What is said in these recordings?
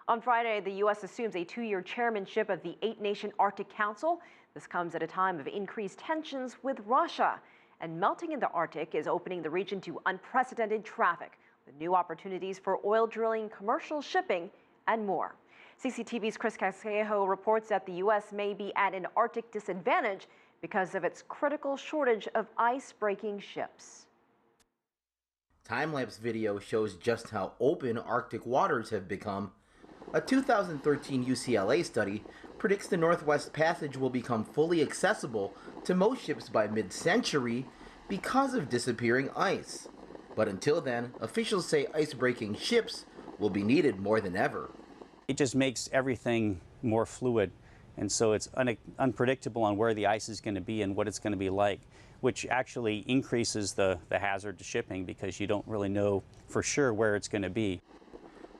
On Friday, the U.S. assumes a two-year chairmanship of the eight-nation Arctic Council. This comes at a time of increased tensions with Russia. And melting in the Arctic is opening the region to unprecedented traffic, with new opportunities for oil drilling, commercial shipping, and more. CCTV's Chris Casquejo reports that the U.S. may be at an Arctic disadvantage because of its critical shortage of ice-breaking ships. Time-lapse video shows just how open Arctic waters have become. A 2013 UCLA study predicts the Northwest Passage will become fully accessible to most ships by mid-century because of disappearing ice. But until then, officials say ice-breaking ships will be needed more than ever. It just makes everything more fluid, and so it's unpredictable on where the ice is going to be and what it's going to be like, which actually increases the hazard to shipping because you don't really know for sure where it's going to be.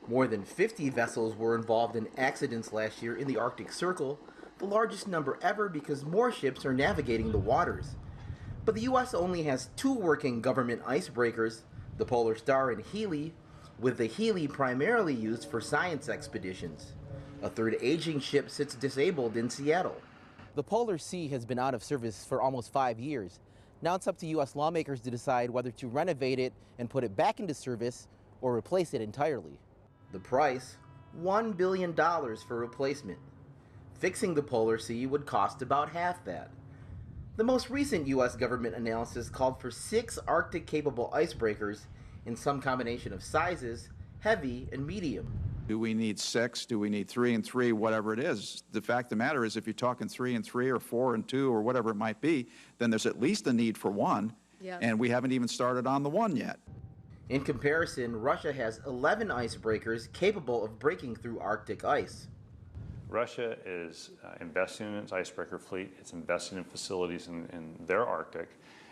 More than 50 vessels were involved in accidents last year in the Arctic Circle, the largest number ever because more ships are navigating the waters. But the U.S. only has two working government icebreakers, the Polar Star and Healy, with the Healy primarily used for science expeditions. A third aging ship sits disabled in Seattle. The Polar Sea has been out of service for almost 5 years. Now it's up to U.S. lawmakers to decide whether to renovate it and put it back into service or replace it entirely. The price, $1 billion for replacement. Fixing the Polar Sea would cost about half that. The most recent U.S. government analysis called for 6 Arctic-capable icebreakers in some combination of sizes, heavy and medium. Do we need 6? Do we need 3 and 3? Whatever it is. The fact of the matter is if you're talking 3 and 3 or 4 and 2 or whatever it might be, then there's at least a need for 1, and we haven't even started on the 1 yet. In comparison, Russia has 11 icebreakers capable of breaking through Arctic ice. Russia is investing in its icebreaker fleet. It's investing in facilities in their Arctic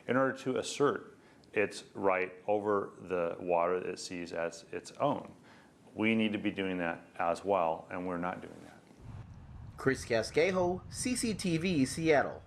in order to assert its right over the water that it sees as its own. We need to be doing that as well, and we're not doing that. Chris Casquejo, CCTV, Seattle.